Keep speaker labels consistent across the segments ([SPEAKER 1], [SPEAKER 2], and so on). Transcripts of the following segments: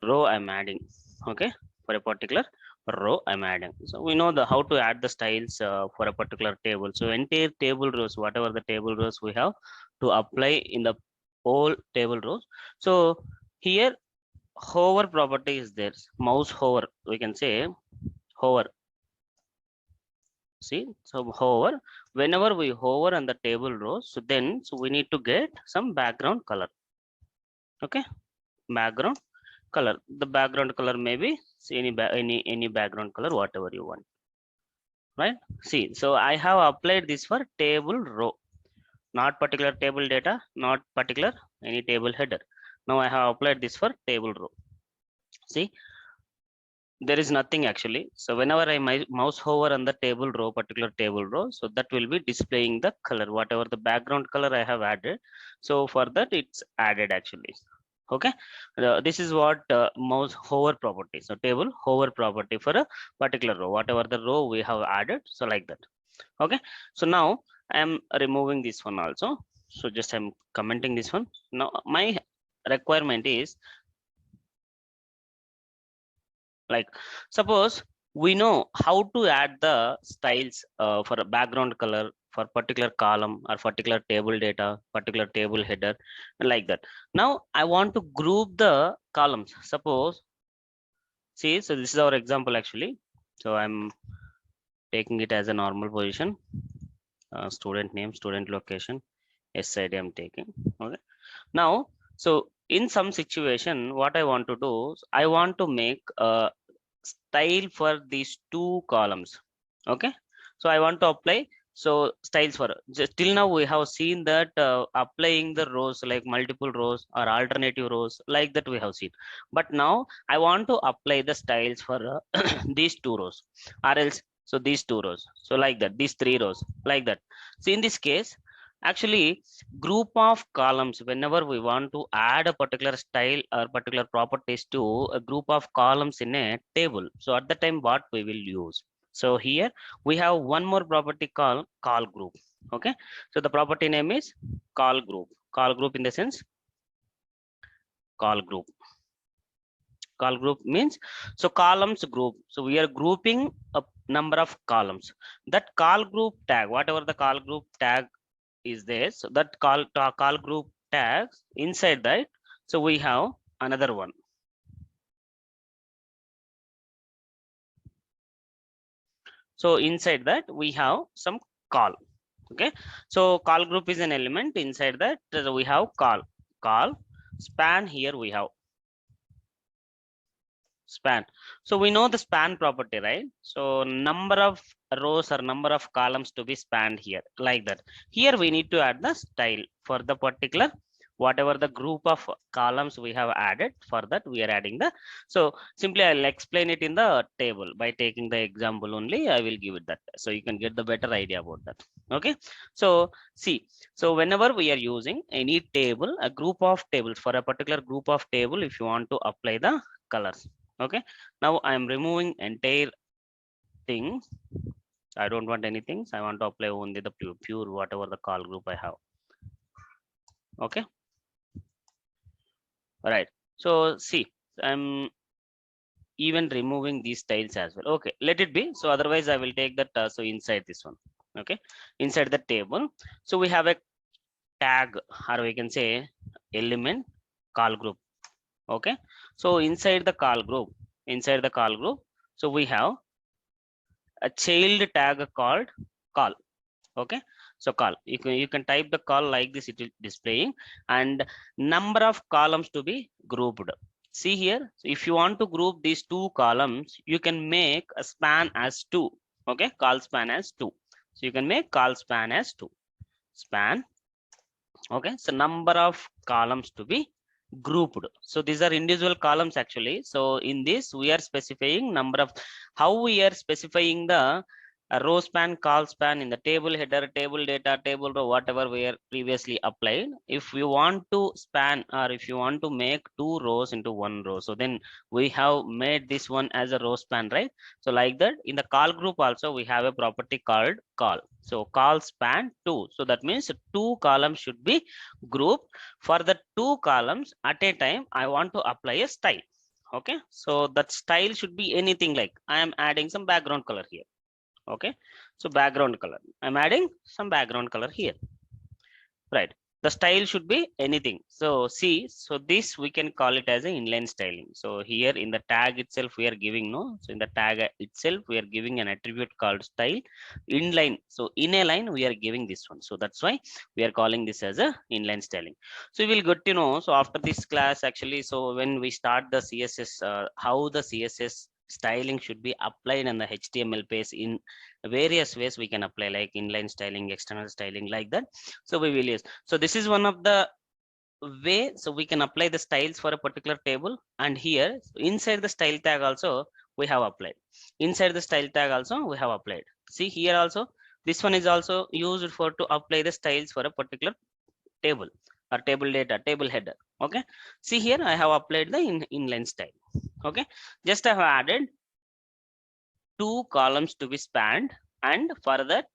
[SPEAKER 1] row I'm adding. Okay, for a particular row I'm adding. So we know the how to add the styles for a particular table. So entire table rows, whatever the table rows we have to apply in the whole table rows. So here hover property is there. Mouse hover, we can say hover. See, so hover, whenever we hover on the table rows, so then so we need to get some background color. Okay, background color. The background color may be any background color, whatever you want, right? See, so I have applied this for table row, not particular table data, not particular any table header. Now I have applied this for table row. See, there is nothing actually. So whenever I mouse hover on the table row, particular table row, so that will be displaying the color, whatever the background color I have added. So for that it's added actually. Okay, this is what mouse hover property. So table hover property for a particular row, whatever the row we have added, so like that. Okay, so now I am removing this one also. So just I'm commenting this one. Now my requirement is like, suppose we know how to add the styles for a background color for particular column or particular table data, particular table header, like that. Now I want to group the columns. Suppose, see, so this is our example actually. So I'm taking it as a normal position. Student name, student location, SID I'm taking. Okay, now so in some situation what I want to do, I want to make a style for these two columns. Okay, so I want to apply so styles for just till now we have seen that applying the rows like multiple rows or alternative rows like that we have seen, but now I want to apply the styles for these two rows or else so these two rows, so like that, these three rows like that. So in this case actually group of columns, whenever we want to add a particular style or particular properties to a group of columns in a table, so at the time what we will use, so here we have one more property called call group. Okay, so the property name is call group. Call group in the sense call group. Call group means so columns group, so we are grouping a number of columns. That call group tag, whatever the call group tag is there, so that call group tags inside that, so we have another one. So inside that we have some call. Okay, so call group is an element inside that, so we have call span. Here we have span. So we know the span property, right? So number of rows or number of columns to be spanned here, like that. Here we need to add the style for the particular whatever the group of columns we have added. For that we are adding the, so simply I'll explain it in the table by taking the example only. I will give it that, so you can get the better idea about that. Okay, so see, so whenever we are using any table, a group of tables, for a particular group of table, if you want to apply the colors. Okay, now I am removing entire things. I don't want anything. I want to apply only the pure whatever the call group I have. Okay, all right. So see, I'm even removing these styles as well. Okay, let it be. So otherwise I will take that, so inside this one. Okay, inside the table, so we have a tag, or we can say element call group. Okay, so inside the call group, inside the call group, so we have a child tag called call. Okay, so call, you can type the call like this, it will displaying, and number of columns to be grouped. See here, so if you want to group these two columns, you can make a span as 2. Okay, call span as 2, so you can make call span as 2 span. Okay, so number of columns to be grouped, so these are individual columns actually. So in this we are specifying number of, how we are specifying the row span, call span in the table header, table data, table row, whatever we are previously applied. If you want to span, or if you want to make two rows into one row, so then we have made this one as a row span, right? So like that, in the call group also we have a property called call. So call span 2, so that means two columns should be grouped. For the two columns at a time I want to apply a style. Okay, so that style should be anything, like I am adding some background color here. Okay, so background color, I'm adding some background color here, right? The style should be anything. So see, so this we can call it as an inline styling. So here in the tag itself we are giving, no, so in the tag itself we are giving an attribute called style inline. So in a line we are giving this one, so that's why we are calling this as a inline styling. So we will get to know, so after this class actually, so when we start the css, how the css styling should be applied in the html page in various ways we can apply, like inline styling, external styling, like that. So we will use, so this is one of the way, so we can apply the styles for a particular table. And here inside the style tag also we have applied, inside the style tag also we have applied. See here also, this one is also used for to apply the styles for a particular table or table data, table header. Okay, see here I have applied the inline style. Okay, just I have added two columns to be spanned, and for that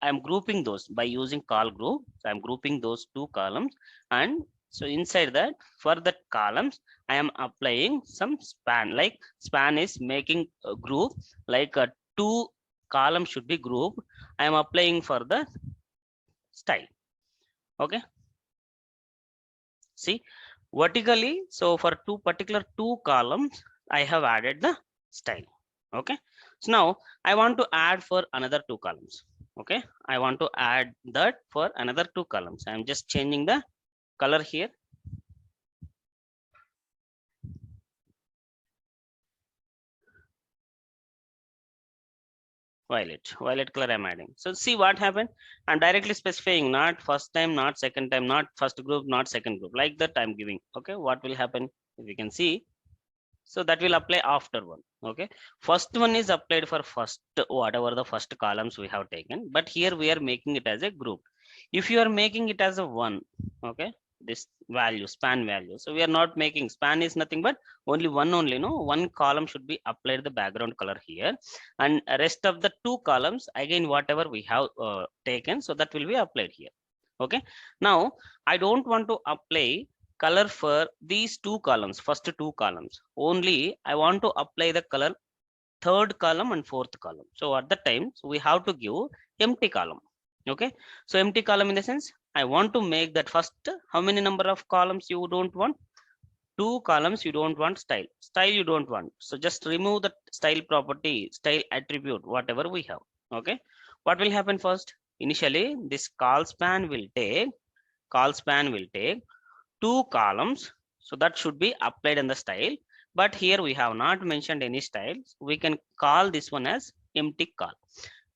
[SPEAKER 1] I'm grouping those by using call group. So I'm grouping those two columns, and so inside that, for that columns I am applying some span, like span is making a group, like a two columns should be grouped. I am applying for the style. Okay, see vertically, so for two particular two columns I have added the style. Okay, so now I want to add for another two columns. Okay, I want to add that for another two columns. I'm just changing the color here. Violet color I'm adding. So see what happened, I'm directly specifying not first time, not second time, not first group, not second group, like that I'm giving. Okay, what will happen, if you can see, so that will apply after one. Okay, first one is applied for first, whatever the first columns we have taken, but here we are making it as a group. If you are making it as a one, okay, this value, span value, so we are not making, span is nothing but only one only, no, one column should be applied the background color here, and rest of the two columns again whatever we have taken, so that will be applied here. Okay, now I don't want to apply color for these two columns, first two columns only. I want to apply the color third column and fourth column. So at the time, so we have to give empty column. Okay, so empty column in the sense, I want to make that first, how many number of columns you don't want, two columns you don't want, style you don't want, so just remove the style property, style attribute, whatever we have. Okay, what will happen first, initially this call span will take two columns, so that should be applied in the style. But here we have not mentioned any styles, we can call this one as empty call,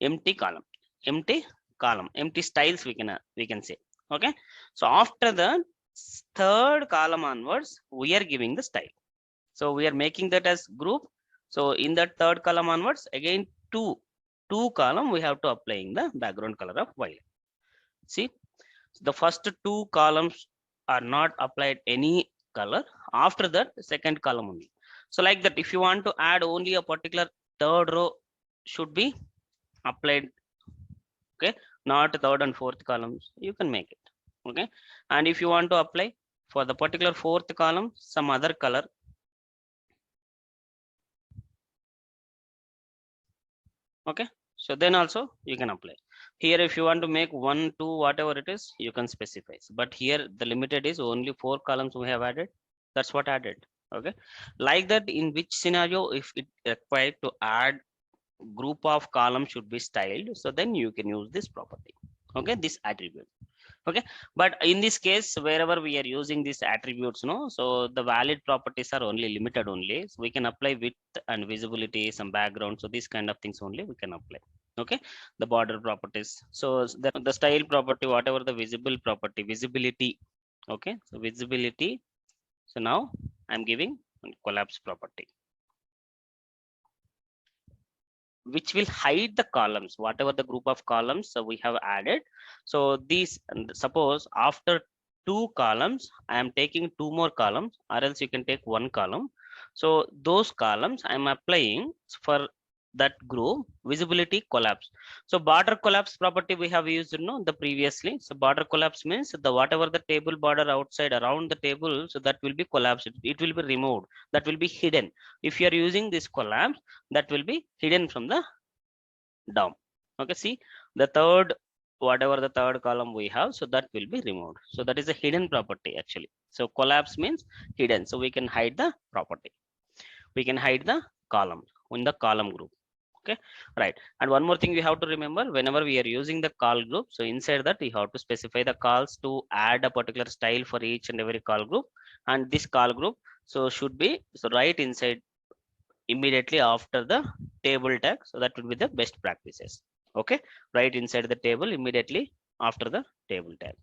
[SPEAKER 1] empty column, empty column, empty styles we can say. Okay, so after the third column onwards we are giving the style, so we are making that as group. So in that third column onwards again two column we have to applying the background color of violet. See, the first two columns are not applied any color, after that second column only. So like that, if you want to add only a particular third row should be applied. Okay, not third and fourth columns, you can make it. Okay, and if you want to apply for the particular fourth column some other color, okay, so then also you can apply here. If you want to make one, two, whatever it is, you can specify, but here the limited is only four columns we have added, that's what added. Okay, like that, in which scenario if it required to add group of columns should be styled, so then you can use this property. Okay, this attribute. Okay, but in this case wherever we are using these attributes, no, so the valid properties are only limited only, so we can apply width and visibility, some background, so these kind of things only we can apply. Okay, the border properties, so the style property, whatever the visible property, visibility. Okay, so visibility, so now I'm giving collapse property, which will hide the columns, whatever the group of columns so we have added. So these, suppose after two columns I am taking two more columns, or else you can take one column. So those columns I am applying for that group visibility collapse. So border collapse property we have used the previously. So border collapse means the whatever the table border outside around the table, so that will be collapsed. It will be removed. That will be hidden. If you are using this collapse, that will be hidden from the DOM. Okay, see the third, whatever the third column we have, so that will be removed. So that is a hidden property actually. So collapse means hidden. So we can hide the property. We can hide the column in the column group. Okay, right. And one more thing we have to remember, whenever we are using the call group, so inside that we have to specify the calls to add a particular style for each and every call group. And this call group so should be so right inside immediately after the table tag. So that would be the best practices. Okay, right inside the table immediately after the table tag.